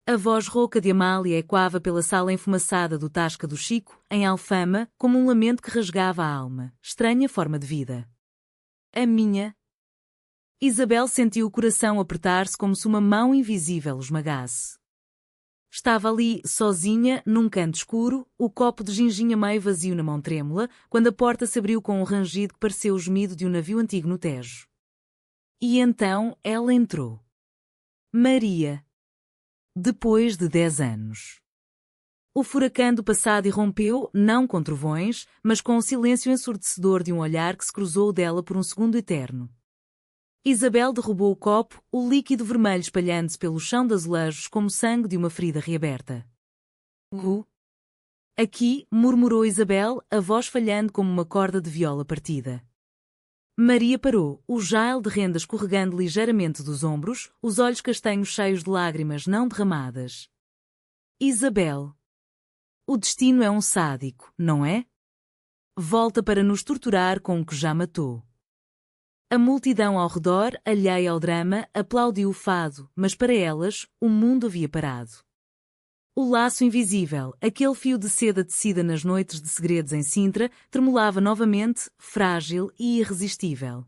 A voz rouca de Amália ecoava pela sala enfumaçada do Tasca do Chico, em Alfama, como um lamento que rasgava a alma. Estranha forma de vida. A minha. Isabel sentiu o coração apertar-se como se uma mão invisível o esmagasse. Estava ali, sozinha, num canto escuro, o copo de ginginha meio vazio na mão trêmula, quando a porta se abriu com um rangido que pareceu o gemido de um navio antigo no Tejo. E então ela entrou. Maria. Depois de 10 anos. O furacão do passado irrompeu, não com trovões, mas com o silêncio ensurdecedor de um olhar que se cruzou dela por um segundo eterno. Isabel derrubou o copo, o líquido vermelho espalhando-se pelo chão de azulejos como sangue de uma ferida reaberta. Aqui, murmurou Isabel, a voz falhando como uma corda de viola partida. Maria parou, o jail de renda escorregando ligeiramente dos ombros, os olhos castanhos cheios de lágrimas não derramadas. Isabel. O destino é um sádico, não é? Volta para nos torturar com o que já matou. A multidão ao redor, alheia ao drama, aplaudiu o fado, mas para elas, o mundo havia parado. O laço invisível, aquele fio de seda tecida nas noites de segredos em Sintra, tremulava novamente, frágil e irresistível.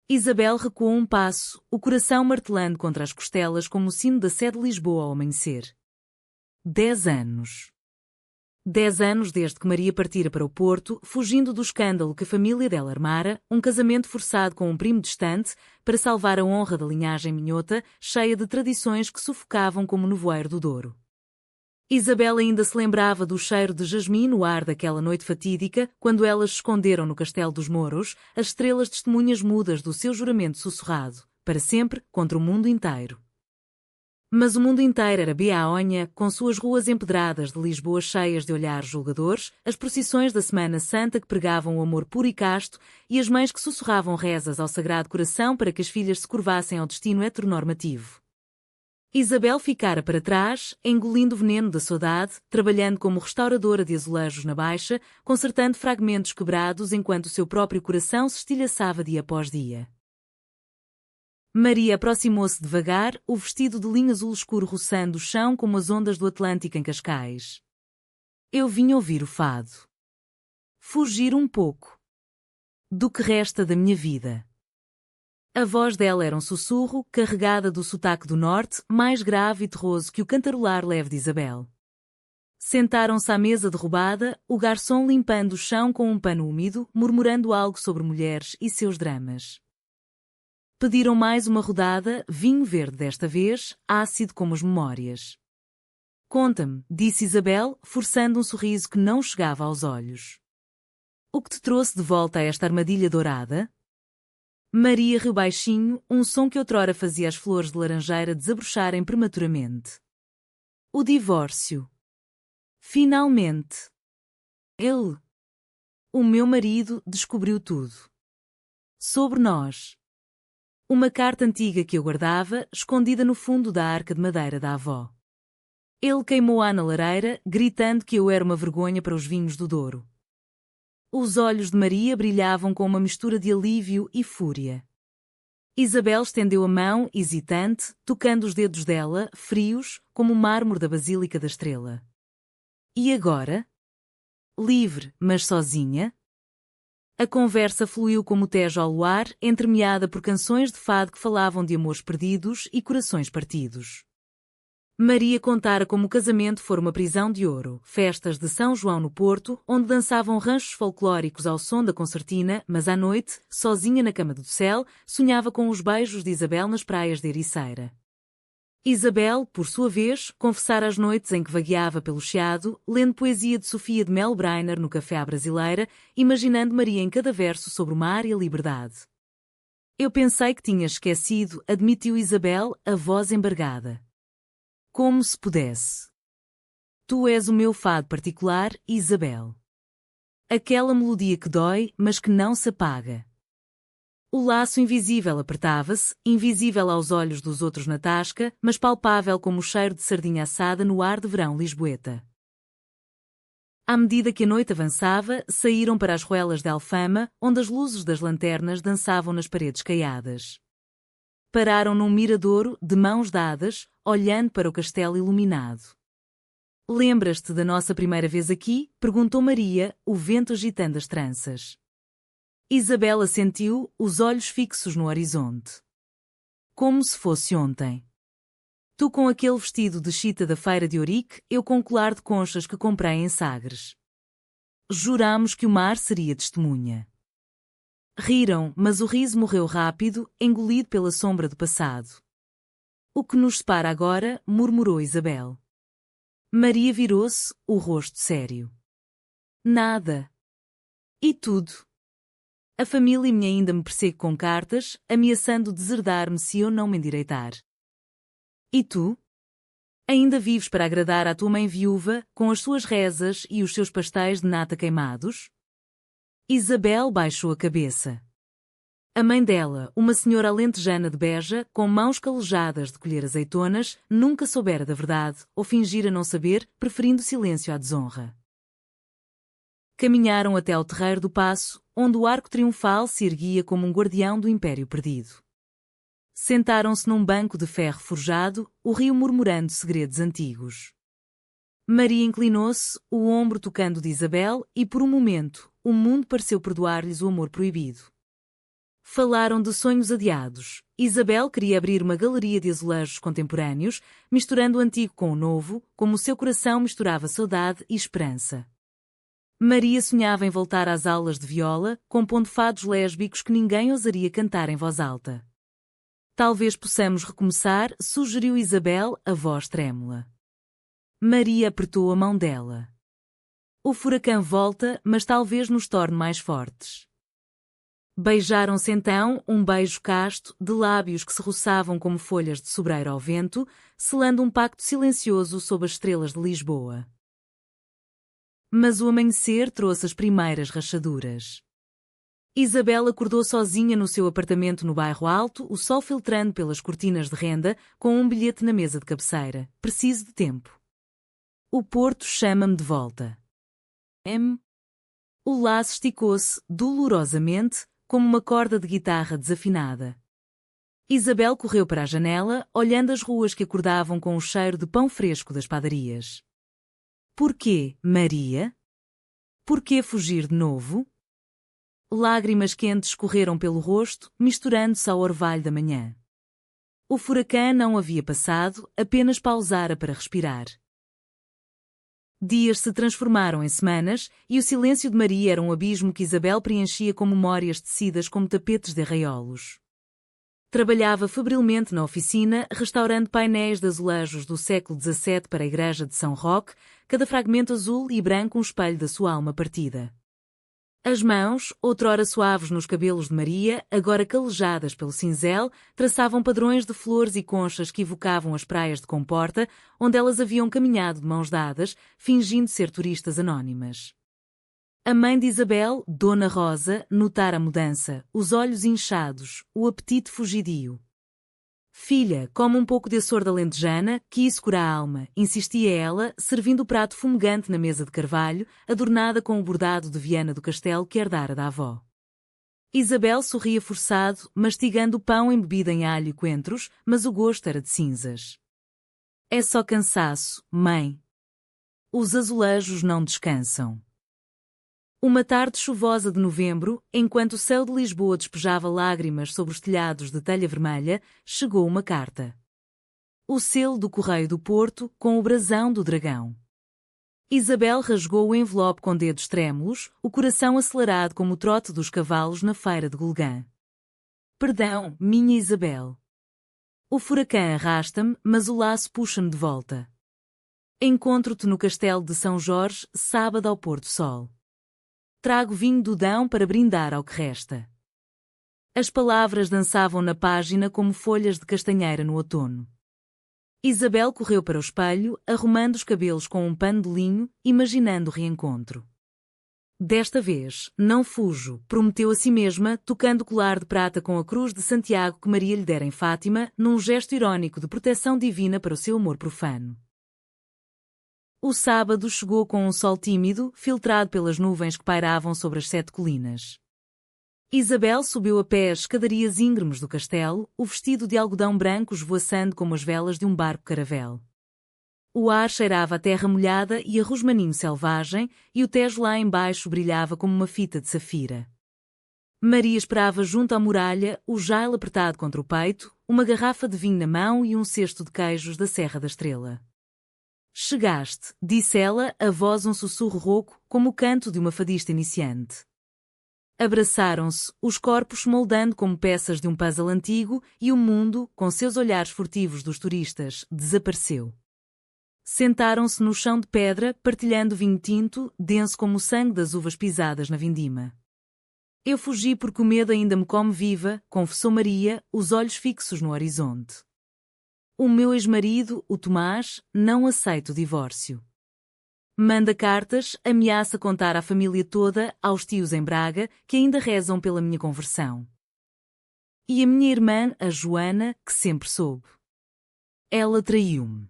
Isabel recuou um passo, o coração martelando contra as costelas como o sino da sé de Lisboa ao amanhecer. 10 anos. 10 anos desde que Maria partira para o Porto, fugindo do escândalo que a família dela armara, um casamento forçado com um primo distante, para salvar a honra da linhagem minhota, cheia de tradições que sufocavam como o nevoeiro do Douro. Isabel ainda se lembrava do cheiro de jasmim no ar daquela noite fatídica, quando elas se esconderam no Castelo dos Mouros, as estrelas testemunhas mudas do seu juramento sussurrado, para sempre, contra o mundo inteiro. Mas o mundo inteiro era Beaonha, com suas ruas empedradas de Lisboa cheias de olhares julgadores, as procissões da Semana Santa que pregavam o amor puro e casto, e as mães que sussurravam rezas ao Sagrado Coração para que as filhas se curvassem ao destino heteronormativo. Isabel ficara para trás, engolindo o veneno da saudade, trabalhando como restauradora de azulejos na Baixa, consertando fragmentos quebrados enquanto o seu próprio coração se estilhaçava dia após dia. Maria aproximou-se devagar, o vestido de linho azul escuro roçando o chão como as ondas do Atlântico em Cascais. Eu vim ouvir o fado. Fugir um pouco. Do que resta da minha vida. A voz dela era um sussurro, carregada do sotaque do norte, mais grave e terroso que o cantarolar leve de Isabel. Sentaram-se à mesa derrubada, o garçom limpando o chão com um pano úmido, murmurando algo sobre mulheres e seus dramas. Pediram mais uma rodada, vinho verde desta vez, ácido como as memórias. Conta-me, disse Isabel, forçando um sorriso que não chegava aos olhos. O que te trouxe de volta a esta armadilha dourada? Maria riu baixinho, um som que outrora fazia as flores de laranjeira desabrocharem prematuramente. O divórcio. Finalmente. Ele. O meu marido descobriu tudo. Sobre nós. Uma carta antiga que eu guardava, escondida no fundo da arca de madeira da avó. Ele queimou-a na lareira, gritando que eu era uma vergonha para os vinhos do Douro. Os olhos de Maria brilhavam com uma mistura de alívio e fúria. Isabel estendeu a mão, hesitante, tocando os dedos dela, frios, como o mármore da Basílica da Estrela. E agora? Livre, mas sozinha? A conversa fluiu como o Tejo ao luar, entremeada por canções de fado que falavam de amores perdidos e corações partidos. Maria contara como o casamento fora uma prisão de ouro, festas de São João no Porto, onde dançavam ranchos folclóricos ao som da concertina, mas à noite, sozinha na cama do céu, sonhava com os beijos de Isabel nas praias de Ericeira. Isabel, por sua vez, confessara as noites em que vagueava pelo Chiado, lendo poesia de Sofia de Mel Brainer no Café à Brasileira, imaginando Maria em cada verso sobre o mar e a liberdade. Eu pensei que tinhas esquecido, admitiu Isabel, a voz embargada. Como se pudesse. Tu és o meu fado particular, Isabel. Aquela melodia que dói, mas que não se apaga. O laço invisível apertava-se, invisível aos olhos dos outros na tasca, mas palpável como o cheiro de sardinha assada no ar de verão lisboeta. À medida que a noite avançava, saíram para as ruelas de Alfama, onde as luzes das lanternas dançavam nas paredes caiadas. Pararam num miradouro, de mãos dadas, olhando para o castelo iluminado. Lembras-te da nossa primeira vez aqui? Perguntou Maria, o vento agitando as tranças. Isabel assentiu, os olhos fixos no horizonte. Como se fosse ontem. Tu com aquele vestido de chita da feira de Ourique, eu com colar de conchas que comprei em Sagres. Jurámos que o mar seria testemunha. Riram, mas o riso morreu rápido, engolido pela sombra do passado. O que nos separa agora, murmurou Isabel. Maria virou-se, o rosto sério. Nada. E tudo. A família minha ainda me persegue com cartas, ameaçando deserdar-me se eu não me endireitar. E tu? Ainda vives para agradar à tua mãe viúva, com as suas rezas e os seus pastéis de nata queimados? Isabel baixou a cabeça. A mãe dela, uma senhora alentejana de Beja, com mãos calejadas de colher azeitonas, nunca soubera da verdade, ou fingira não saber, preferindo silêncio à desonra. Caminharam até ao terreiro do Paço, onde o arco triunfal se erguia como um guardião do império perdido. Sentaram-se num banco de ferro forjado, o rio murmurando segredos antigos. Maria inclinou-se, o ombro tocando de Isabel, e por um momento, o mundo pareceu perdoar-lhes o amor proibido. Falaram de sonhos adiados. Isabel queria abrir uma galeria de azulejos contemporâneos, misturando o antigo com o novo, como o seu coração misturava saudade e esperança. Maria sonhava em voltar às aulas de viola, compondo fados lésbicos que ninguém ousaria cantar em voz alta. Talvez possamos recomeçar, sugeriu Isabel, a voz trêmula. Maria apertou a mão dela. O furacão volta, mas talvez nos torne mais fortes. Beijaram-se então, um beijo casto, de lábios que se roçavam como folhas de sobreiro ao vento, selando um pacto silencioso sob as estrelas de Lisboa. Mas o amanhecer trouxe as primeiras rachaduras. Isabel acordou sozinha no seu apartamento no bairro Alto, o sol filtrando pelas cortinas de renda, com um bilhete na mesa de cabeceira. Preciso de tempo. O Porto chama-me de volta. O laço esticou-se, dolorosamente, como uma corda de guitarra desafinada. Isabel correu para a janela, olhando as ruas que acordavam com o cheiro de pão fresco das padarias. Porquê, Maria? Porquê fugir de novo? Lágrimas quentes escorreram pelo rosto, misturando-se ao orvalho da manhã. O furacão não havia passado, apenas pausara para respirar. Dias se transformaram em semanas, e o silêncio de Maria era um abismo que Isabel preenchia com memórias tecidas como tapetes de arraiolos. Trabalhava febrilmente na oficina, restaurando painéis de azulejos do século XVII para a igreja de São Roque, cada fragmento azul e branco um espelho da sua alma partida. As mãos, outrora suaves nos cabelos de Maria, agora calejadas pelo cinzel, traçavam padrões de flores e conchas que evocavam as praias de Comporta, onde elas haviam caminhado de mãos dadas, fingindo ser turistas anónimas. A mãe de Isabel, Dona Rosa, notara a mudança, os olhos inchados, o apetite fugidio. Filha, come um pouco de açor da lentejana, que isso cura a alma, insistia ela, servindo o prato fumegante na mesa de carvalho, adornada com o bordado de Viana do Castelo que herdara da avó. Isabel sorria forçado, mastigando o pão embebido em alho e coentros, mas o gosto era de cinzas. É só cansaço, mãe. Os azulejos não descansam. Uma tarde chuvosa de novembro, enquanto o céu de Lisboa despejava lágrimas sobre os telhados de telha vermelha, chegou uma carta. O selo do Correio do Porto, com o brasão do dragão. Isabel rasgou o envelope com dedos trêmulos, o coração acelerado como o trote dos cavalos na feira de Golgã. Perdão, minha Isabel. O furacão arrasta-me, mas o laço puxa-me de volta. Encontro-te no castelo de São Jorge, sábado ao pôr-do-sol. Trago vinho do Dão para brindar ao que resta. As palavras dançavam na página como folhas de castanheira no outono. Isabel correu para o espelho, arrumando os cabelos com um pano de linho, imaginando o reencontro. Desta vez, não fujo, prometeu a si mesma, tocando o colar de prata com a cruz de Santiago que Maria lhe dera em Fátima, num gesto irónico de proteção divina para o seu amor profano. O sábado chegou com um sol tímido, filtrado pelas nuvens que pairavam sobre as 7 colinas. Isabel subiu a pé as escadarias íngremes do castelo, o vestido de algodão branco esvoaçando como as velas de um barco caravel. O ar cheirava a terra molhada e a rosmaninho selvagem, e o tejo lá embaixo brilhava como uma fita de safira. Maria esperava junto à muralha, o jail apertado contra o peito, uma garrafa de vinho na mão e um cesto de queijos da Serra da Estrela. Chegaste, disse ela, a voz um sussurro rouco, como o canto de uma fadista iniciante. Abraçaram-se, os corpos moldando como peças de um puzzle antigo, e o mundo, com seus olhares furtivos dos turistas, desapareceu. Sentaram-se no chão de pedra, partilhando vinho tinto, denso como o sangue das uvas pisadas na vindima. Eu fugi porque o medo ainda me come viva, confessou Maria, os olhos fixos no horizonte. O meu ex-marido, o Tomás, não aceita o divórcio. Manda cartas, ameaça contar à família toda, aos tios em Braga, que ainda rezam pela minha conversão. E a minha irmã, a Joana, que sempre soube. Ela traiu-me.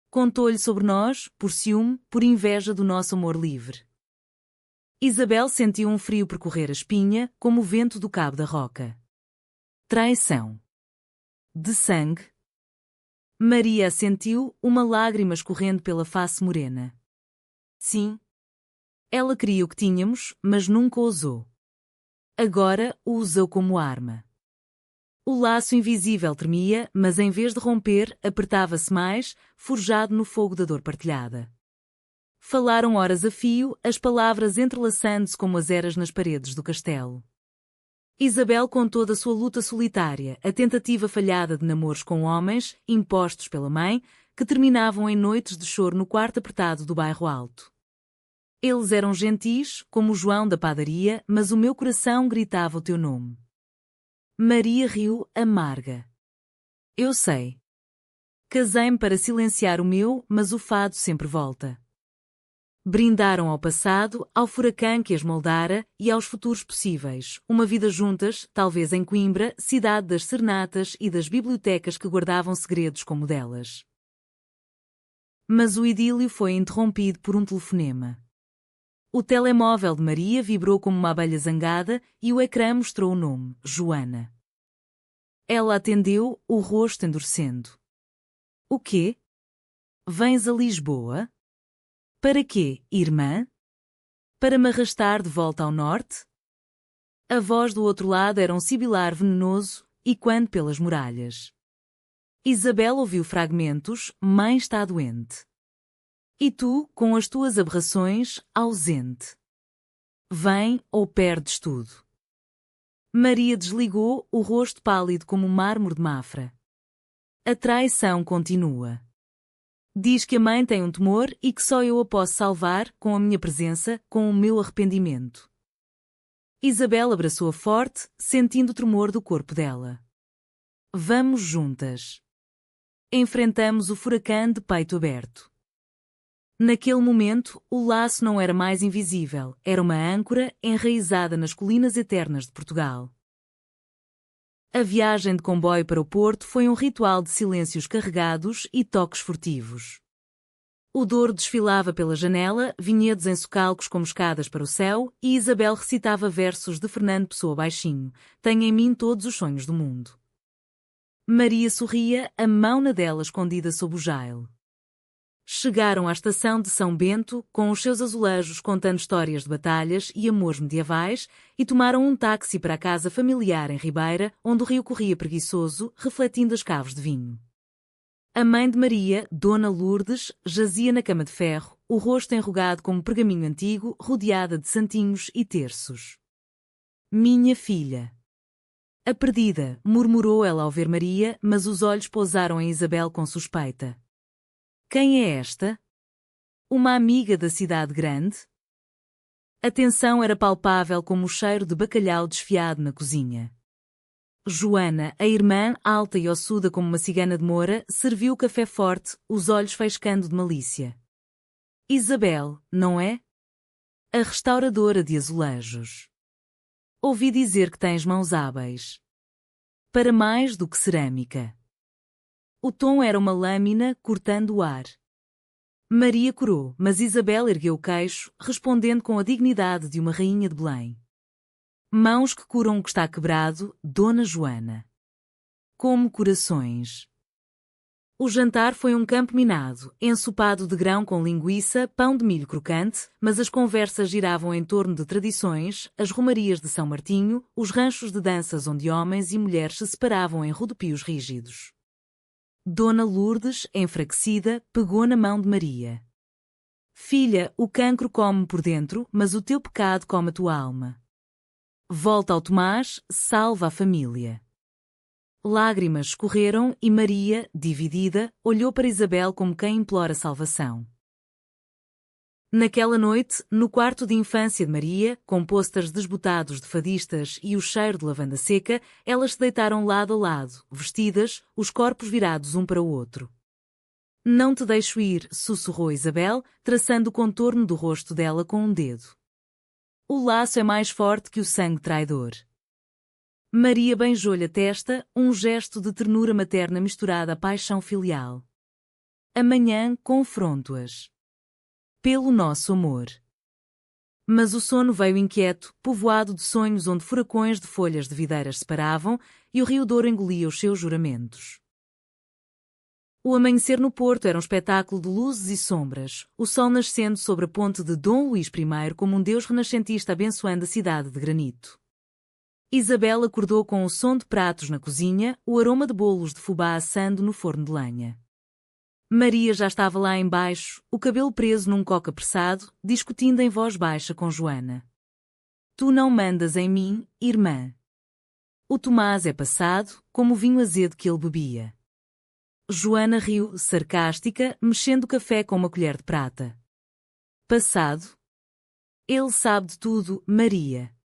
Contou-lhe sobre nós, por ciúme, por inveja do nosso amor livre. Isabel sentiu um frio percorrer a espinha, como o vento do cabo da roca. Traição. De sangue. Maria assentiu, uma lágrima escorrendo pela face morena. Sim. Ela queria o que tínhamos, mas nunca ousou. Agora o usou como arma. O laço invisível tremia, mas em vez de romper, apertava-se mais, forjado no fogo da dor partilhada. Falaram horas a fio, as palavras entrelaçando-se como as eras nas paredes do castelo. Isabel contou da sua luta solitária, a tentativa falhada de namoros com homens, impostos pela mãe, que terminavam em noites de choro no quarto apertado do bairro alto. Eles eram gentis, como o João da padaria, mas o meu coração gritava o teu nome. Maria riu, amarga. Eu sei. Casei-me para silenciar o meu, mas o fado sempre volta. Brindaram ao passado, ao furacão que as moldara e aos futuros possíveis, uma vida juntas, talvez em Coimbra, cidade das serenatas e das bibliotecas que guardavam segredos como delas. Mas o idílio foi interrompido por um telefonema. O telemóvel de Maria vibrou como uma abelha zangada e o ecrã mostrou o nome, Joana. Ela atendeu, o rosto endurecendo. O quê? Vens a Lisboa? Para quê, irmã? Para me arrastar de volta ao norte? A voz do outro lado era um sibilar venenoso, ecoando pelas muralhas. Isabel ouviu fragmentos, mãe está doente. E tu, com as tuas aberrações, ausente. Vem ou perdes tudo. Maria desligou, o rosto pálido como um mármore de Mafra. A traição continua. Diz que a mãe tem um tumor e que só eu a posso salvar, com a minha presença, com o meu arrependimento. Isabel abraçou-a forte, sentindo o tremor do corpo dela. Vamos juntas. Enfrentamos o furacão de peito aberto. Naquele momento, o laço não era mais invisível, era uma âncora enraizada nas colinas eternas de Portugal. A viagem de comboio para o Porto foi um ritual de silêncios carregados e toques furtivos. O Douro desfilava pela janela, vinhedos em socalcos como escadas para o céu, e Isabel recitava versos de Fernando Pessoa baixinho, tenho em mim todos os sonhos do mundo. Maria sorria, a mão na dela escondida sob o jail. Chegaram à estação de São Bento, com os seus azulejos contando histórias de batalhas e amores medievais, e tomaram um táxi para a casa familiar em Ribeira, onde o rio corria preguiçoso, refletindo as caves de vinho. A mãe de Maria, Dona Lourdes, jazia na cama de ferro, o rosto enrugado como pergaminho antigo, rodeada de santinhos e terços. Minha filha. A perdida, murmurou ela ao ver Maria, mas os olhos pousaram em Isabel com suspeita. Quem é esta? Uma amiga da cidade grande? A tensão era palpável como o cheiro de bacalhau desfiado na cozinha. Joana, a irmã, alta e ossuda como uma cigana de Moura, serviu o café forte, os olhos faiscando de malícia. Isabel, não é? A restauradora de azulejos. Ouvi dizer que tens mãos hábeis. Para mais do que cerâmica. O tom era uma lâmina cortando o ar. Maria corou, mas Isabel ergueu o queixo, respondendo com a dignidade de uma rainha de Belém. Mãos que curam o que está quebrado, Dona Joana. Como corações. O jantar foi um campo minado, ensopado de grão com linguiça, pão de milho crocante, mas as conversas giravam em torno de tradições, as romarias de São Martinho, os ranchos de danças onde homens e mulheres se separavam em rodopios rígidos. Dona Lourdes, enfraquecida, pegou na mão de Maria. Filha, o cancro come por dentro, mas o teu pecado come a tua alma. Volta ao Tomás, salva a família. Lágrimas escorreram e Maria, dividida, olhou para Isabel como quem implora salvação. Naquela noite, no quarto de infância de Maria, com pôsteres desbotados de fadistas e o cheiro de lavanda seca, elas se deitaram lado a lado, vestidas, os corpos virados um para o outro. Não te deixo ir, sussurrou Isabel, traçando o contorno do rosto dela com um dedo. O laço é mais forte que o sangue traidor. Maria beijou-lhe a testa, um gesto de ternura materna misturada à paixão filial. Amanhã confronto-as. Pelo nosso amor. Mas o sono veio inquieto, povoado de sonhos onde furacões de folhas de videiras se paravam e o Rio Douro engolia os seus juramentos. O amanhecer no Porto era um espetáculo de luzes e sombras, o sol nascendo sobre a ponte de Dom Luís I como um deus renascentista abençoando a cidade de granito. Isabel acordou com o som de pratos na cozinha, o aroma de bolos de fubá assando no forno de lenha. Maria já estava lá embaixo, o cabelo preso num coque apressado, discutindo em voz baixa com Joana. Tu não mandas em mim, irmã. O Tomás é passado, como o vinho azedo que ele bebia. Joana riu, sarcástica, mexendo o café com uma colher de prata. Passado? Ele sabe de tudo, Maria.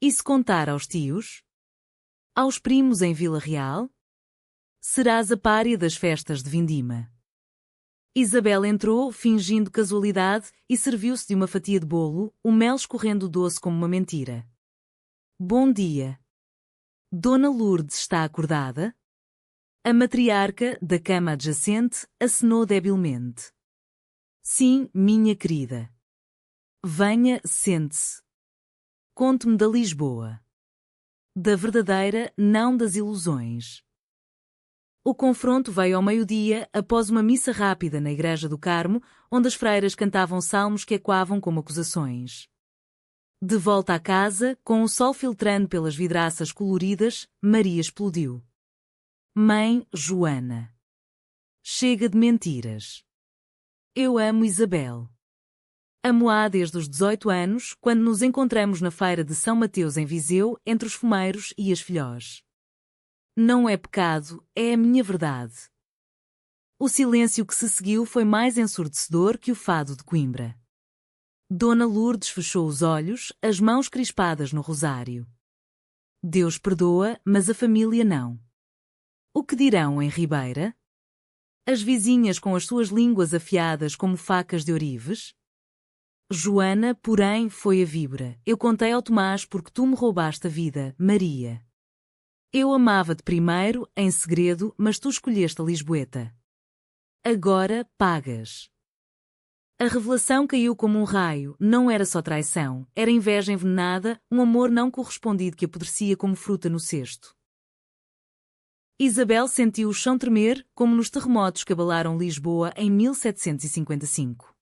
E se contar aos tios? Aos primos em Vila Real? Serás a pária das festas de vindima. Isabel entrou, fingindo casualidade, e serviu-se de uma fatia de bolo, o mel escorrendo doce como uma mentira. Bom dia. Dona Lourdes está acordada? A matriarca, da cama adjacente, acenou debilmente. Sim, minha querida. Venha, sente-se. Conte-me da Lisboa. Da verdadeira, não das ilusões. O confronto veio ao meio-dia, após uma missa rápida na Igreja do Carmo, onde as freiras cantavam salmos que ecoavam como acusações. De volta à casa, com o sol filtrando pelas vidraças coloridas, Maria explodiu. Mãe, Joana. Chega de mentiras. Eu amo Isabel. Amo-a desde os 18 anos, quando nos encontramos na feira de São Mateus em Viseu, entre os fumeiros e as filhós. Não é pecado, é a minha verdade. O silêncio que se seguiu foi mais ensurdecedor que o fado de Coimbra. Dona Lourdes fechou os olhos, as mãos crispadas no rosário. Deus perdoa, mas a família não. O que dirão em Ribeira? As vizinhas com as suas línguas afiadas como facas de ourives? Joana, porém, foi a víbora. Eu contei ao Tomás porque tu me roubaste a vida, Maria. Eu amava-te primeiro, em segredo, mas tu escolheste a Lisboeta. Agora, pagas. A revelação caiu como um raio, não era só traição, era inveja envenenada, um amor não correspondido que apodrecia como fruta no cesto. Isabel sentiu o chão tremer, como nos terremotos que abalaram Lisboa em 1755.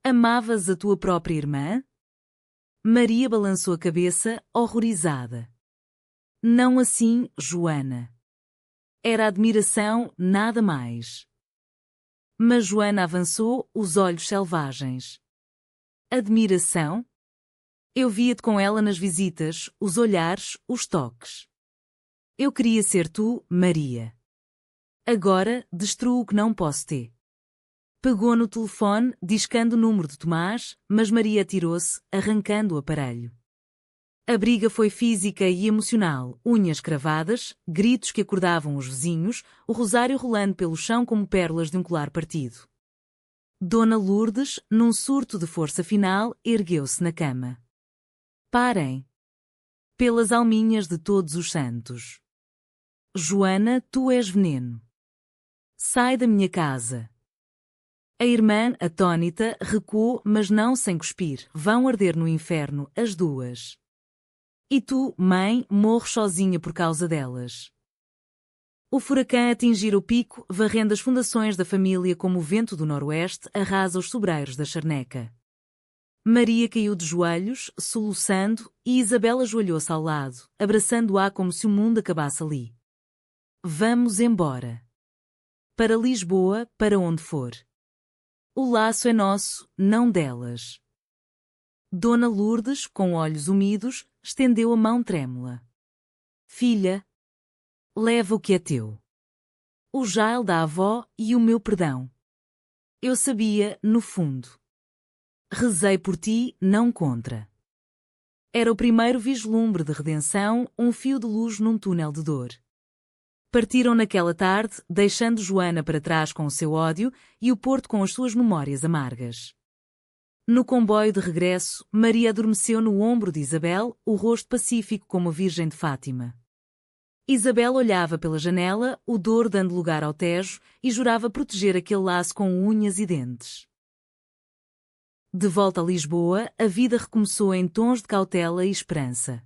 Amavas a tua própria irmã? Maria balançou a cabeça, horrorizada. Não assim, Joana. Era admiração, nada mais. Mas Joana avançou, os olhos selvagens. Admiração? Eu via-te com ela nas visitas, os olhares, os toques. Eu queria ser tu, Maria. Agora, destruo o que não posso ter. Pegou no telefone, discando o número de Tomás, mas Maria atirou-se, arrancando o aparelho. A briga foi física e emocional, unhas cravadas, gritos que acordavam os vizinhos, o rosário rolando pelo chão como pérolas de um colar partido. Dona Lourdes, num surto de força final, ergueu-se na cama. Parem! Pelas alminhas de todos os santos. Joana, tu és veneno. Sai da minha casa. A irmã, atônita, recuou, mas não sem cuspir. Vão arder no inferno, as duas. E tu, mãe, morres sozinha por causa delas. O furacão atingira o pico, varrendo as fundações da família como o vento do noroeste arrasa os sobreiros da charneca. Maria caiu de joelhos, soluçando, e Isabel ajoelhou-se ao lado, abraçando-a como se o mundo acabasse ali. Vamos embora. Para Lisboa, para onde for. O laço é nosso, não delas. Dona Lourdes, com olhos úmidos, estendeu a mão trêmula. Filha, leva o que é teu. O jail da avó e o meu perdão. Eu sabia, no fundo. Rezei por ti, não contra. Era o primeiro vislumbre de redenção, um fio de luz num túnel de dor. Partiram naquela tarde, deixando Joana para trás com o seu ódio e o Porto com as suas memórias amargas. No comboio de regresso, Maria adormeceu no ombro de Isabel, o rosto pacífico como a Virgem de Fátima. Isabel olhava pela janela, o Douro dando lugar ao Tejo, e jurava proteger aquele laço com unhas e dentes. De volta a Lisboa, a vida recomeçou em tons de cautela e esperança.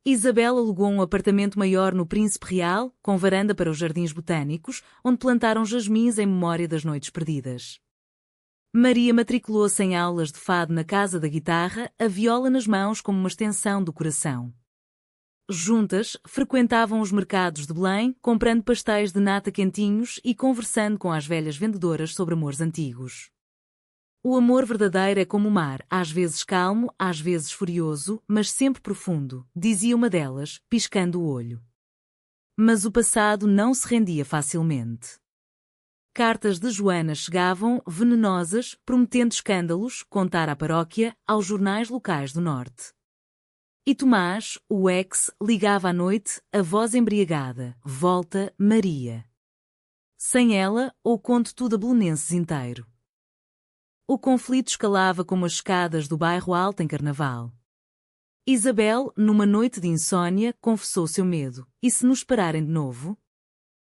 Isabel alugou um apartamento maior no Príncipe Real, com varanda para os jardins botânicos, onde plantaram jasmins em memória das noites perdidas. Maria matriculou-se em aulas de fado na Casa da Guitarra, a viola nas mãos como uma extensão do coração. Juntas, frequentavam os mercados de Belém, comprando pastéis de nata quentinhos e conversando com as velhas vendedoras sobre amores antigos. O amor verdadeiro é como o mar, às vezes calmo, às vezes furioso, mas sempre profundo, dizia uma delas, piscando o olho. Mas o passado não se rendia facilmente. Cartas de Joana chegavam, venenosas, prometendo escândalos, contar à paróquia, aos jornais locais do norte. E Tomás, o ex, ligava à noite, a voz embriagada, volta, Maria. Sem ela, ou conto tudo a belenenses inteiro. O conflito escalava como as escadas do bairro alto em Carnaval. Isabel, numa noite de insônia, confessou seu medo. E se nos pararem de novo?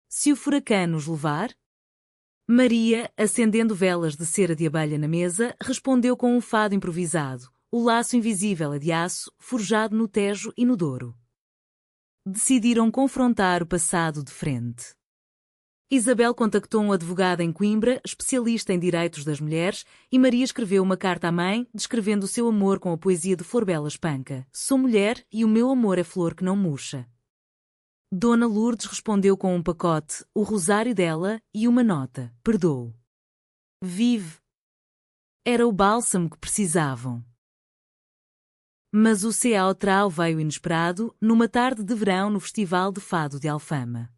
Se o furacão nos levar? Maria, acendendo velas de cera de abelha na mesa, respondeu com um fado improvisado, o laço invisível é de aço, forjado no Tejo e no Douro. Decidiram confrontar o passado de frente. Isabel contactou um advogado em Coimbra, especialista em direitos das mulheres, e Maria escreveu uma carta à mãe, descrevendo o seu amor com a poesia de Forbela Espanca. Sou mulher e o meu amor é flor que não murcha. Dona Lourdes respondeu com um pacote, o rosário dela e uma nota. Perdoou. Vive. Era o bálsamo que precisavam. Mas o Ceautral veio inesperado, numa tarde de verão no Festival de Fado de Alfama.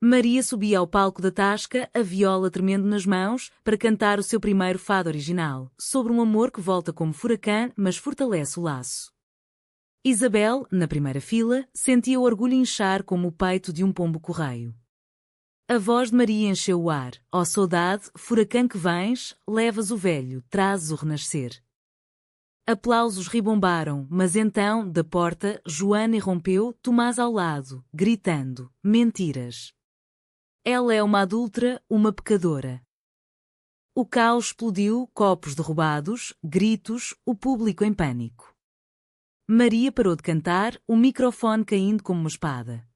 Maria subia ao palco da Tasca, a viola tremendo nas mãos, para cantar o seu primeiro fado original, sobre um amor que volta como furacão, mas fortalece o laço. Isabel, na primeira fila, sentia o orgulho inchar como o peito de um pombo-correio. A voz de Maria encheu o ar. Ó saudade, furacão que vens, levas o velho, trazes o renascer. Aplausos ribombaram, mas então, da porta, Joana irrompeu, Tomás ao lado, gritando, mentiras. Ela é uma adúltera, uma pecadora. O caos explodiu, copos derrubados, gritos, o público em pânico. Maria parou de cantar, o microfone caindo como uma espada.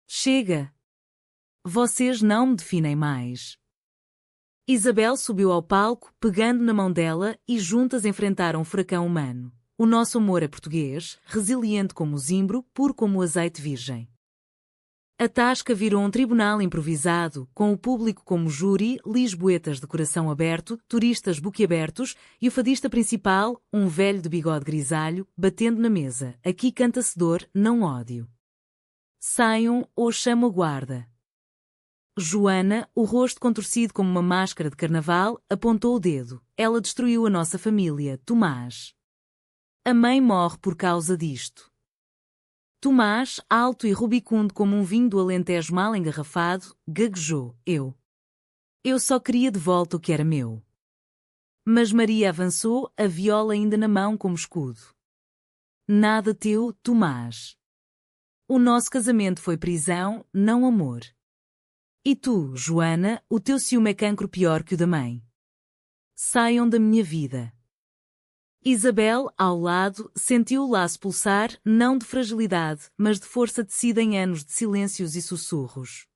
Chega! Vocês não me definem mais. Isabel subiu ao palco, pegando na mão dela, e juntas enfrentaram um furacão humano. O nosso amor é português, resiliente como o zimbro, puro como o azeite virgem. A Tasca virou um tribunal improvisado, com o público como júri, lisboetas de coração aberto, turistas boquiabertos, e o fadista principal, um velho de bigode grisalho, batendo na mesa. Aqui canta-se dor, não ódio. Saiam ou chamo a guarda. Joana, o rosto contorcido como uma máscara de carnaval, apontou o dedo. Ela destruiu a nossa família, Tomás. A mãe morre por causa disto. Tomás, alto e rubicundo como um vinho do Alentejo mal engarrafado, gaguejou. Eu só queria de volta o que era meu. Mas Maria avançou, a viola ainda na mão como escudo. Nada teu, Tomás. O nosso casamento foi prisão, não amor. E tu, Joana, o teu ciúme é cancro pior que o da mãe. Saiam da minha vida. Isabel, ao lado, sentiu o laço pulsar, não de fragilidade, mas de força tecida em anos de silêncios e sussurros.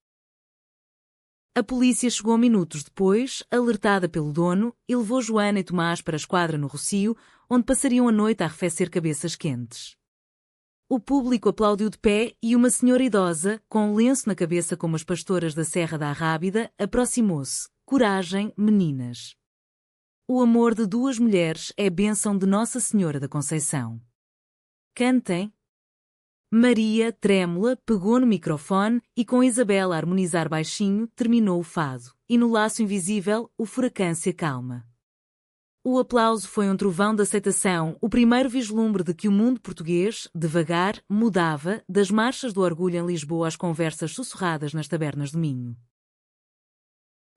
A polícia chegou minutos depois, alertada pelo dono, e levou Joana e Tomás para a esquadra no Rocio, onde passariam a noite a arrefecer cabeças quentes. O público aplaudiu de pé e uma senhora idosa, com um lenço na cabeça como as pastoras da Serra da Arrábida, aproximou-se. Coragem, meninas. O amor de duas mulheres é bênção de Nossa Senhora da Conceição. Cantem. Maria, trêmula, pegou no microfone e com Isabel a harmonizar baixinho, terminou o fado. E no laço invisível, o furacão se acalma. O aplauso foi um trovão de aceitação, o primeiro vislumbre de que o mundo português, devagar, mudava, das marchas do orgulho em Lisboa às conversas sussurradas nas tabernas do Minho.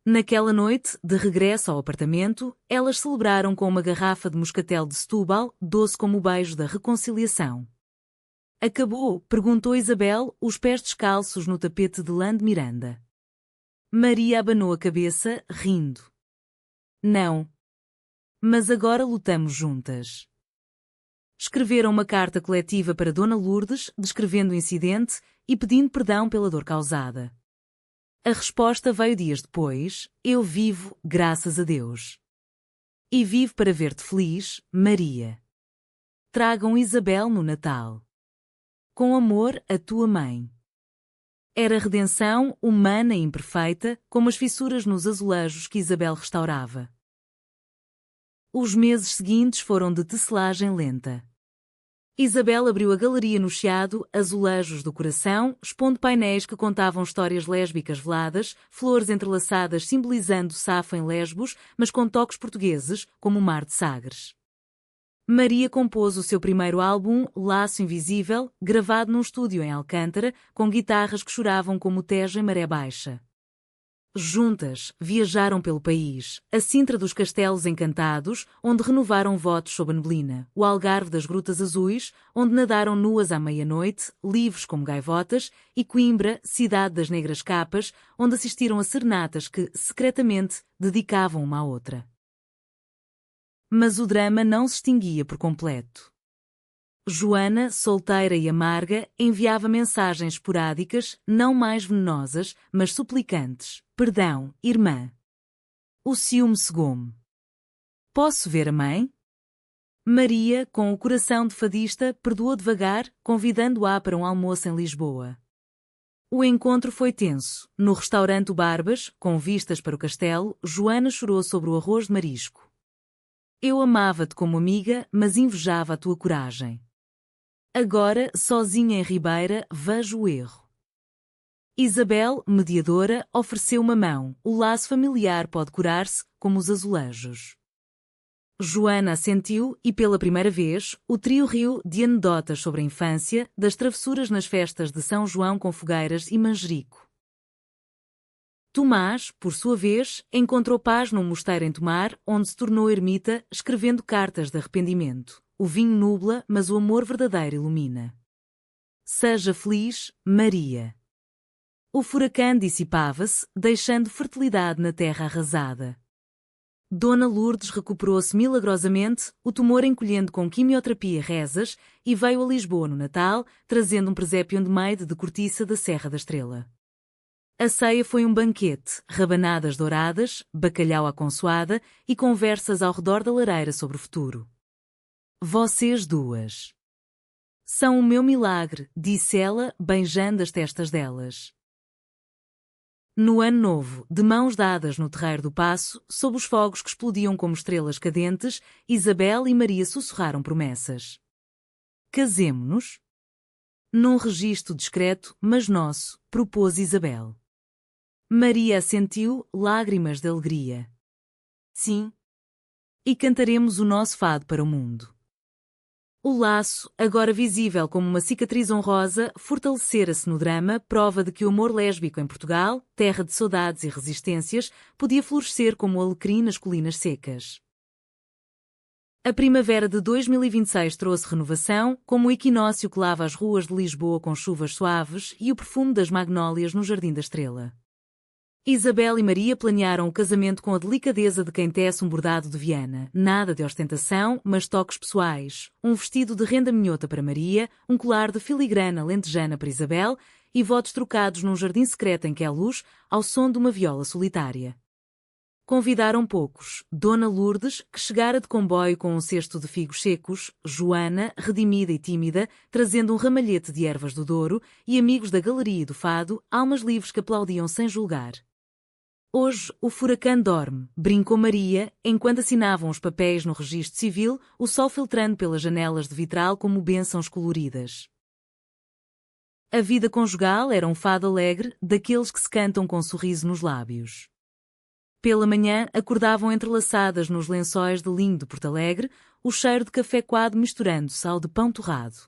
Naquela noite, de regresso ao apartamento, elas celebraram com uma garrafa de moscatel de Setúbal, doce como o beijo da reconciliação. Acabou? Perguntou Isabel, os pés descalços no tapete de lã de Miranda. Maria abanou a cabeça, rindo. Não. Mas agora lutamos juntas. Escreveram uma carta coletiva para Dona Lourdes, descrevendo o incidente e pedindo perdão pela dor causada. A resposta veio dias depois: eu vivo, graças a Deus. E vivo para ver-te feliz, Maria. Tragam Isabel no Natal. Com amor, a tua mãe. Era redenção, humana e imperfeita, como as fissuras nos azulejos que Isabel restaurava. Os meses seguintes foram de tecelagem lenta. Isabel abriu a galeria no Chiado, Azulejos do Coração, expondo painéis que contavam histórias lésbicas veladas, flores entrelaçadas simbolizando Safo em Lesbos, mas com toques portugueses, como o Mar de Sagres. Maria compôs o seu primeiro álbum, Laço Invisível, gravado num estúdio em Alcântara, com guitarras que choravam como o Tejo em maré baixa. Juntas, viajaram pelo país, a Sintra dos Castelos Encantados, onde renovaram votos sob a neblina, o Algarve das Grutas Azuis, onde nadaram nuas à meia-noite, livres como gaivotas, e Coimbra, cidade das negras capas, onde assistiram a serenatas que, secretamente, dedicavam uma à outra. Mas o drama não se extinguia por completo. Joana, solteira e amarga, enviava mensagens esporádicas, não mais venenosas, mas suplicantes. Perdão, irmã. O ciúme cegou-me. Posso ver a mãe? Maria, com o coração de fadista, perdoou devagar, convidando-a para um almoço em Lisboa. O encontro foi tenso. No restaurante Barbas, com vistas para o castelo, Joana chorou sobre o arroz de marisco. Eu amava-te como amiga, mas invejava a tua coragem. Agora, sozinha em Ribeira, vejo o erro. Isabel, mediadora, ofereceu uma mão. O laço familiar pode curar-se, como os azulejos. Joana assentiu e, pela primeira vez, o trio riu de anedotas sobre a infância, das travessuras nas festas de São João com fogueiras e manjerico. Tomás, por sua vez, encontrou paz num mosteiro em Tomar, onde se tornou ermita, escrevendo cartas de arrependimento. O vinho nubla, mas o amor verdadeiro ilumina. Seja feliz, Maria. O furacão dissipava-se, deixando fertilidade na terra arrasada. Dona Lourdes recuperou-se milagrosamente, o tumor encolhendo com quimioterapia e rezas, e veio a Lisboa no Natal, trazendo um presépio de cortiça da Serra da Estrela. A ceia foi um banquete, rabanadas douradas, bacalhau à consoada e conversas ao redor da lareira sobre o futuro. Vocês duas. São o meu milagre, disse ela, beijando as testas delas. No ano novo, de mãos dadas no terreiro do Paço, sob os fogos que explodiam como estrelas cadentes, Isabel e Maria sussurraram promessas. Casemo-nos? Num registro discreto, mas nosso, propôs Isabel. Maria assentiu, lágrimas de alegria. Sim. E cantaremos o nosso fado para o mundo. O laço, agora visível como uma cicatriz honrosa, fortalecera-se no drama, prova de que o amor lésbico em Portugal, terra de saudades e resistências, podia florescer como o alecrim nas colinas secas. A primavera de 2026 trouxe renovação, como o equinócio que lava as ruas de Lisboa com chuvas suaves e o perfume das magnólias no Jardim da Estrela. Isabel e Maria planearam o casamento com a delicadeza de quem tece um bordado de Viana. Nada de ostentação, mas toques pessoais. Um vestido de renda minhota para Maria, um colar de filigrana lentejana para Isabel e votos trocados num jardim secreto em Queluz, ao som de uma viola solitária. Convidaram poucos: Dona Lourdes, que chegara de comboio com um cesto de figos secos, Joana, redimida e tímida, trazendo um ramalhete de ervas do Douro, e amigos da galeria e do fado, almas livres que aplaudiam sem julgar. Hoje, o furacão dorme, brincou Maria, enquanto assinavam os papéis no registro civil, o sol filtrando pelas janelas de vitral como bênçãos coloridas. A vida conjugal era um fado alegre, daqueles que se cantam com um sorriso nos lábios. Pela manhã, acordavam entrelaçadas nos lençóis de linho de Porto Alegre, o cheiro de café coado misturando-se ao de pão torrado.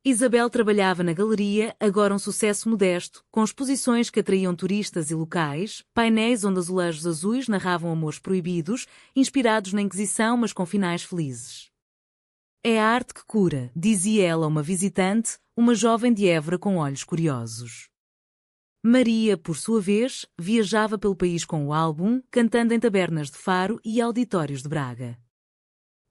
Isabel trabalhava na galeria, agora um sucesso modesto, com exposições que atraíam turistas e locais, painéis onde azulejos azuis narravam amores proibidos, inspirados na Inquisição mas com finais felizes. É a arte que cura, dizia ela a uma visitante, uma jovem de Évora com olhos curiosos. Maria, por sua vez, viajava pelo país com o álbum, cantando em tabernas de Faro e auditórios de Braga.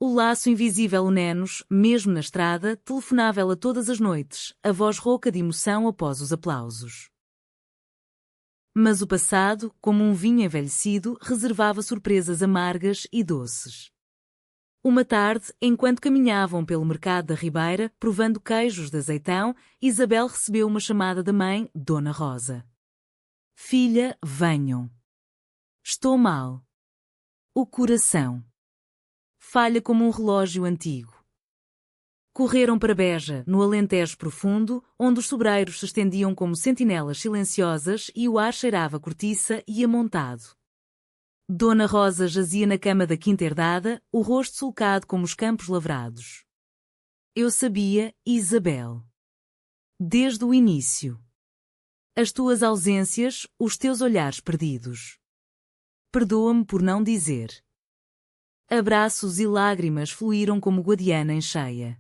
O laço invisível une-nos, mesmo na estrada, telefonava ela todas as noites, a voz rouca de emoção após os aplausos. Mas o passado, como um vinho envelhecido, reservava surpresas amargas e doces. Uma tarde, enquanto caminhavam pelo mercado da Ribeira, provando queijos de azeitão, Isabel recebeu uma chamada da mãe, Dona Rosa. Filha, venham. Estou mal. O coração falha como um relógio antigo. Correram para Beja, no Alentejo profundo, onde os sobreiros se estendiam como sentinelas silenciosas e o ar cheirava a cortiça e amontado. Dona Rosa jazia na cama da quinta herdada, o rosto sulcado como os campos lavrados. Eu sabia, Isabel. Desde o início. As tuas ausências, os teus olhares perdidos. Perdoa-me por não dizer. Abraços e lágrimas fluíram como Guadiana em cheia.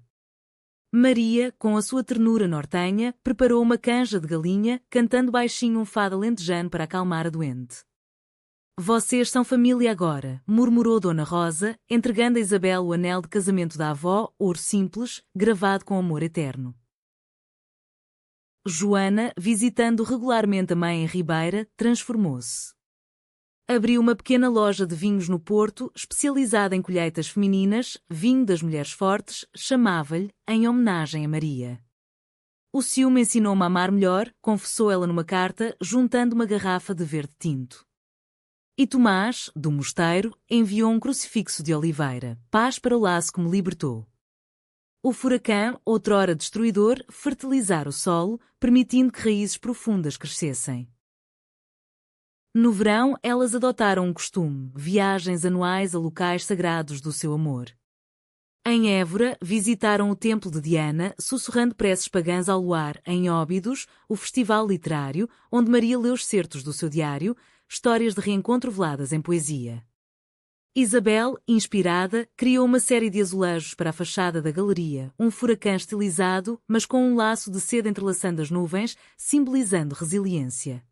Maria, com a sua ternura nortenha, preparou uma canja de galinha, cantando baixinho um fado alentejano para acalmar a doente. Vocês são família agora, murmurou Dona Rosa, entregando a Isabel o anel de casamento da avó, ouro simples, gravado com amor eterno. Joana, visitando regularmente a mãe em Ribeira, transformou-se. Abriu uma pequena loja de vinhos no Porto, especializada em colheitas femininas, vinho das mulheres fortes, chamava-lhe, em homenagem a Maria. O ciúme ensinou-me a amar melhor, confessou ela numa carta, juntando uma garrafa de verde tinto. E Tomás, do mosteiro, enviou um crucifixo de oliveira, paz para o laço que me libertou. O furacão, outrora destruidor, fertilizara o solo, permitindo que raízes profundas crescessem. No verão, elas adotaram um costume, viagens anuais a locais sagrados do seu amor. Em Évora, visitaram o templo de Diana, sussurrando preces pagãs ao luar. Em Óbidos, o festival literário, onde Maria leu excertos do seu diário, histórias de reencontro veladas em poesia. Isabel, inspirada, criou uma série de azulejos para a fachada da galeria, um furacão estilizado, mas com um laço de seda entrelaçando as nuvens, simbolizando resiliência.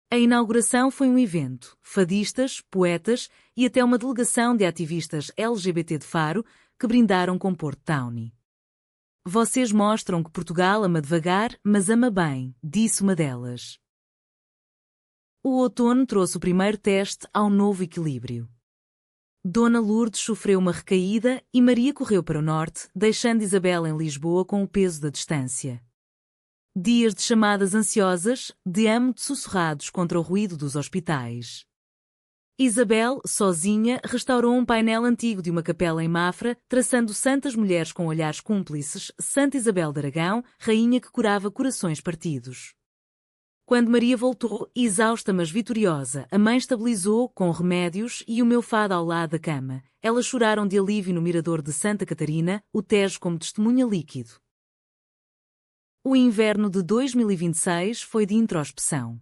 A inauguração foi um evento, fadistas, poetas e até uma delegação de ativistas LGBT de Faro que brindaram com Porto Townie. Vocês mostram que Portugal ama devagar, mas ama bem, disse uma delas. O outono trouxe o primeiro teste ao novo equilíbrio. Dona Lourdes sofreu uma recaída e Maria correu para o norte, deixando Isabel em Lisboa com o peso da distância. Dias de chamadas ansiosas, de amo-te sussurrados contra o ruído dos hospitais. Isabel, sozinha, restaurou um painel antigo de uma capela em Mafra, traçando santas mulheres com olhares cúmplices, Santa Isabel de Aragão, rainha que curava corações partidos. Quando Maria voltou, exausta mas vitoriosa, a mãe estabilizou, com remédios, e o meu fado ao lado da cama. Elas choraram de alívio no mirador de Santa Catarina, o Tejo como testemunha líquido. O inverno de 2026 foi de introspeção.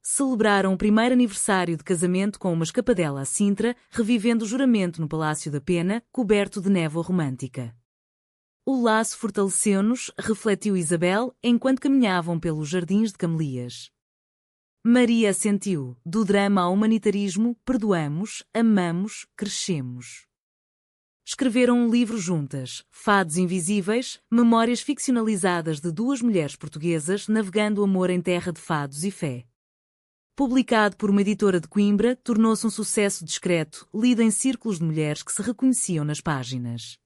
Celebraram o primeiro aniversário de casamento com uma escapadela a Sintra, revivendo o juramento no Palácio da Pena, coberto de névoa romântica. O laço fortaleceu-nos, refletiu Isabel, enquanto caminhavam pelos jardins de Camelias. Maria assentiu. Do drama ao humanitarismo, perdoamos, amamos, crescemos. Escreveram um livro juntas, Fados Invisíveis, memórias ficcionalizadas de duas mulheres portuguesas navegando o amor em terra de fados e fé. Publicado por uma editora de Coimbra, tornou-se um sucesso discreto, lido em círculos de mulheres que se reconheciam nas páginas.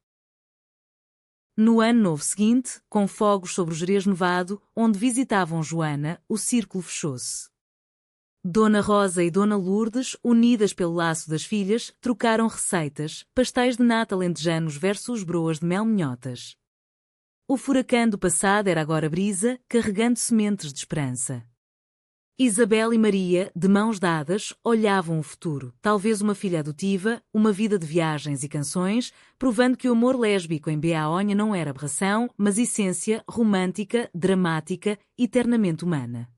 No ano novo seguinte, com fogos sobre o Jerez Nevado, onde visitavam Joana, o círculo fechou-se. Dona Rosa e Dona Lourdes, unidas pelo laço das filhas, trocaram receitas, pastéis de nata alentejanos versus broas de mel minhotas. O furacão do passado era agora brisa, carregando sementes de esperança. Isabel e Maria, de mãos dadas, olhavam o futuro, talvez uma filha adotiva, uma vida de viagens e canções, provando que o amor lésbico em Beaonha não era aberração, mas essência romântica, dramática, eternamente humana.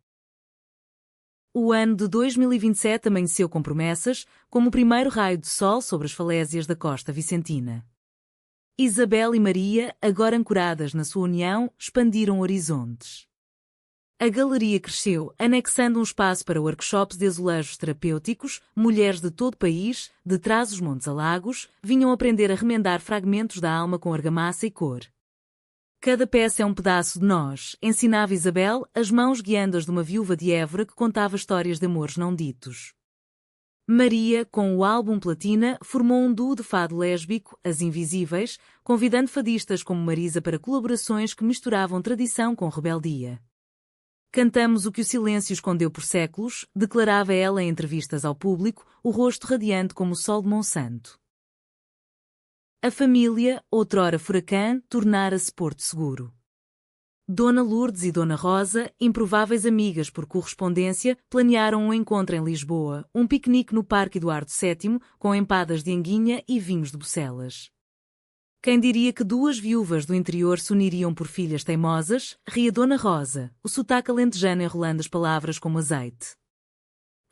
O ano de 2027 amanheceu com promessas, como o primeiro raio de sol sobre as falésias da costa vicentina. Isabel e Maria, agora ancoradas na sua união, expandiram horizontes. A galeria cresceu, anexando um espaço para workshops de azulejos terapêuticos. Mulheres de todo o país, de Trás-os-Montes a Lagos, vinham aprender a remendar fragmentos da alma com argamassa e cor. Cada peça é um pedaço de nós, ensinava Isabel, as mãos guiando-as de uma viúva de Évora que contava histórias de amores não ditos. Maria, com o álbum Platina, formou um duo de fado lésbico, As Invisíveis, convidando fadistas como Marisa para colaborações que misturavam tradição com rebeldia. Cantamos o que o silêncio escondeu por séculos, declarava ela em entrevistas ao público, o rosto radiante como o sol de Monsanto. A família, outrora furacão, tornara-se porto seguro. Dona Lourdes e Dona Rosa, improváveis amigas por correspondência, planearam um encontro em Lisboa, um piquenique no Parque Eduardo VII, com empadas de anguinha e vinhos de Bucelas. Quem diria que duas viúvas do interior se uniriam por filhas teimosas, ria Dona Rosa, o sotaque alentejano enrolando as palavras como azeite.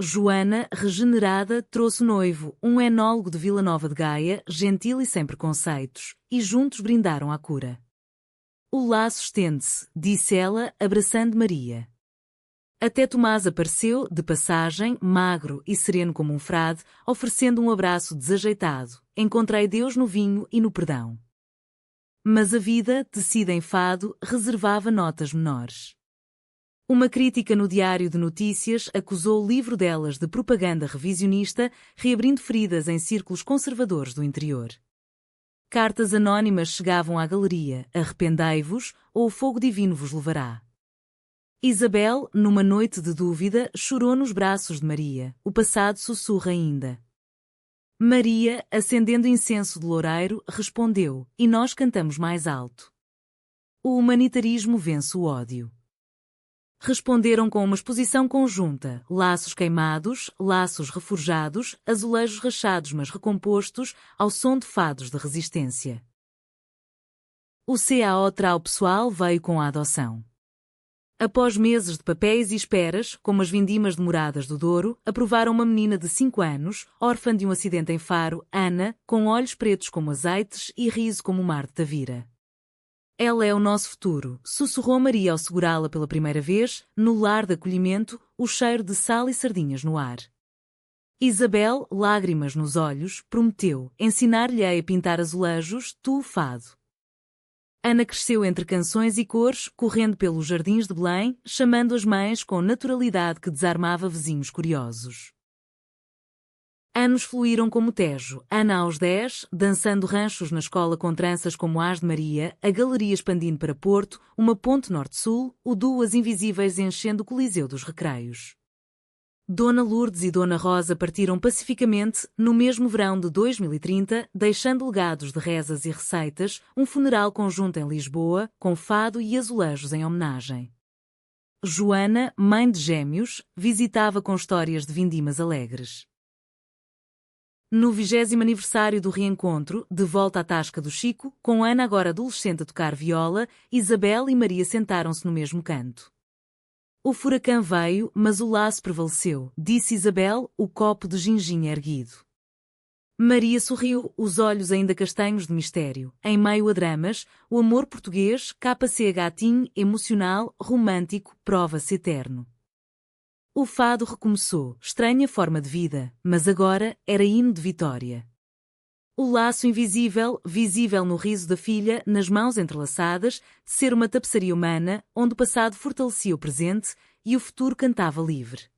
Joana, regenerada, trouxe o noivo, um enólogo de Vila Nova de Gaia, gentil e sem preconceitos, e juntos brindaram à cura. O laço estende-se, disse ela, abraçando Maria. Até Tomás apareceu, de passagem, magro e sereno como um frade, oferecendo um abraço desajeitado. Encontrei Deus no vinho e no perdão. Mas a vida, tecida em fado, reservava notas menores. Uma crítica no Diário de Notícias acusou o livro delas de propaganda revisionista, reabrindo feridas em círculos conservadores do interior. Cartas anónimas chegavam à galeria, arrependei-vos, ou o fogo divino vos levará. Isabel, numa noite de dúvida, chorou nos braços de Maria, o passado sussurra ainda. Maria, acendendo incenso de loureiro, respondeu, e nós cantamos mais alto. O humanitarismo vence o ódio. Responderam com uma exposição conjunta, laços queimados, laços reforjados, azulejos rachados mas recompostos, ao som de fados de resistência. O CAO Trau pessoal veio com a adoção. Após meses de papéis e esperas, como as vindimas demoradas do Douro, aprovaram uma menina de 5 anos, órfã de um acidente em Faro, Ana, com olhos pretos como azeites e riso como o mar de Tavira. Ela é o nosso futuro, sussurrou Maria ao segurá-la pela primeira vez, no lar de acolhimento, o cheiro de sal e sardinhas no ar. Isabel, lágrimas nos olhos, prometeu ensinar-lhe a pintar azulejos, tu o fado. Ana cresceu entre canções e cores, correndo pelos jardins de Belém, chamando as mães com naturalidade que desarmava vizinhos curiosos. Anos fluíram como o Tejo, Ana aos 10, dançando ranchos na escola com tranças como as de Maria, a galeria expandindo para Porto, uma ponte norte-sul, o duo As Invisíveis enchendo o Coliseu dos Recreios. Dona Lourdes e Dona Rosa partiram pacificamente, no mesmo verão de 2030, deixando legados de rezas e receitas, um funeral conjunto em Lisboa, com fado e azulejos em homenagem. Joana, mãe de gêmeos, visitava com histórias de vindimas alegres. No 20º aniversário do reencontro, de volta à Tasca do Chico, com Ana agora adolescente a tocar viola, Isabel e Maria sentaram-se no mesmo canto. O furacão veio, mas o laço prevaleceu, disse Isabel, o copo de ginginha erguido. Maria sorriu, os olhos ainda castanhos de mistério. Em meio a dramas, o amor português, KCH emocional, romântico, prova-se eterno. O fado recomeçou, estranha forma de vida, mas agora era hino de vitória. O laço invisível, visível no riso da filha, nas mãos entrelaçadas, de ser uma tapeçaria humana, onde o passado fortalecia o presente e o futuro cantava livre.